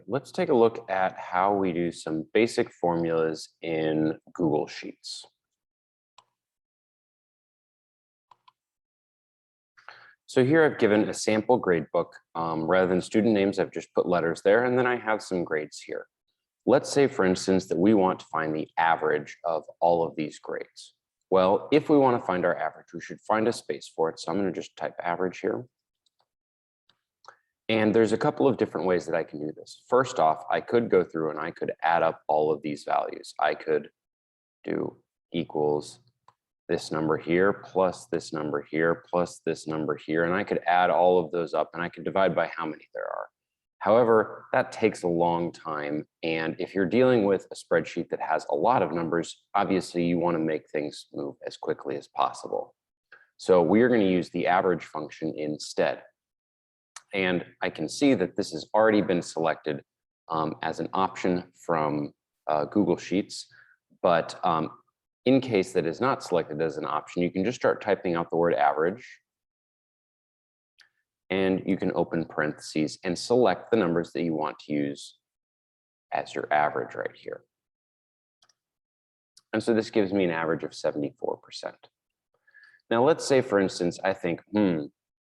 Let's take a look at how we do some basic formulas in Google Sheets. So here I've given a sample grade book. Rather than student names, I've just put letters there, and then I have some grades here. Let's say, for instance, that we want to find the average of all of these grades. Well, if we want to find our average, we should find a space for it. So I'm going to just type average here. And there's a couple of different ways that I can do this. First off, I could go through and I could add up all of these values. I could do equals this number here, plus this number here, plus this number here, and I could add all of those up and I could divide by how many there are. However, that takes a long time. And if you're dealing with a spreadsheet that has a lot of numbers, obviously you want to make things move as quickly as possible. So we're going to use the average function instead. And I can see that this has already been selected as an option from Google Sheets. But in case that is not selected as an option, you can just start typing out the word average. And you can open parentheses and select the numbers that you want to use as your average right here. And so this gives me an average of 74%. Now let's say, for instance, I think,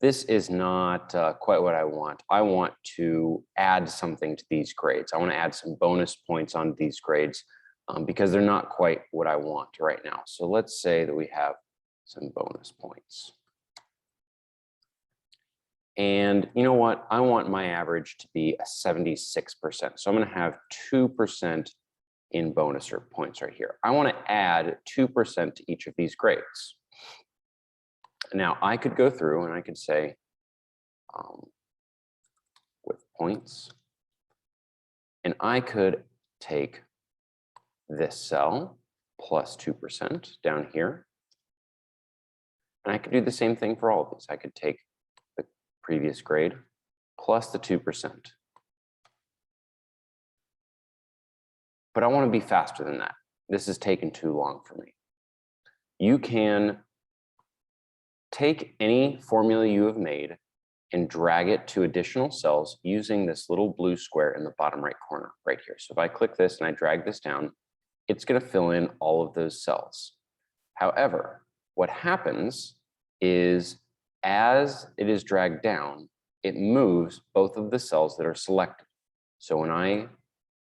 this is not quite what I want. I want to add something to these grades. I want to add some bonus points on these grades because they're not quite what I want right now. So let's say that we have some bonus points. And you know what? I want my average to be a 76%. So I'm going to have 2% in bonus or points right here. I want to add 2% to each of these grades. Now I could go through and I could say with points, and I could take this cell plus 2% down here. And I could do the same thing for all of these. I could take the previous grade plus the 2%. But I want to be faster than that. This has taken too long for me. You can take any formula you have made and drag it to additional cells using this little blue square in the bottom right corner right here. So if I click this and I drag this down, it's going to fill in all of those cells. However, what happens is as it is dragged down, it moves both of the cells that are selected. So when I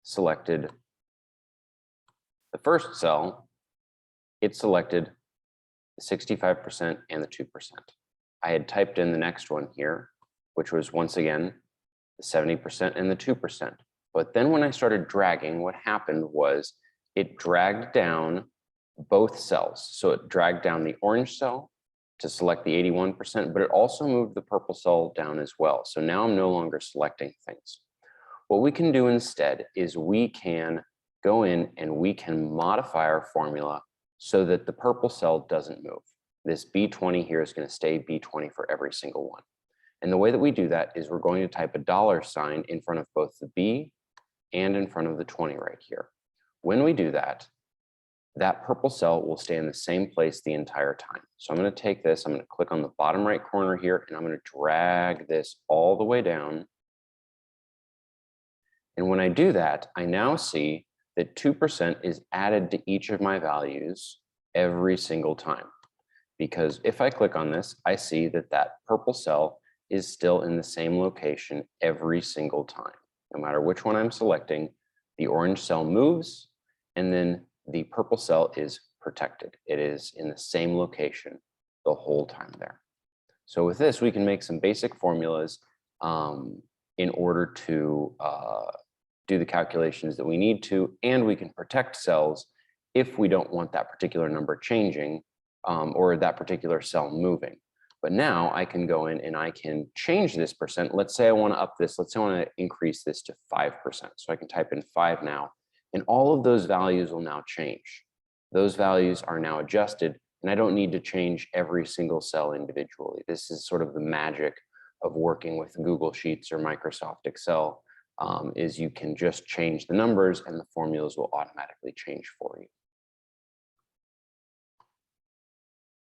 selected the first cell, it selected 65% and the 2%. I had typed in the next one here, which was once again the 70% and the 2%. But then when I started dragging, what happened was it dragged down both cells. So it dragged down the orange cell to select the 81%, but it also moved the purple cell down as well. So now I'm no longer selecting things. What we can do instead is we can go in and we can modify our formula so that the purple cell doesn't move. This B20 here is going to stay B20 for every single one. And the way that we do that is we're going to type a $ in front of both the B and in front of the 20 right here. When we do that, that purple cell will stay in the same place the entire time. So I'm going to take this, I'm going to click on the bottom right corner here, and I'm going to drag this all the way down. And when I do that, I now see that 2% is added to each of my values every single time. Because if I click on this, I see that that purple cell is still in the same location every single time. No matter which one I'm selecting, the orange cell moves, and then the purple cell is protected. It is in the same location the whole time there. So with this, we can make some basic formulas in order to do the calculations that we need to, and we can protect cells if we don't want that particular number changing or that particular cell moving. But now I can go in and I can change this percent. Let's say I want to up this. Let's say I want to increase this to 5%. So I can type in 5 now, and all of those values will now change. Those values are now adjusted, and I don't need to change every single cell individually. This is sort of the magic of working with Google Sheets or Microsoft Excel. Is you can just change the numbers and the formulas will automatically change for you.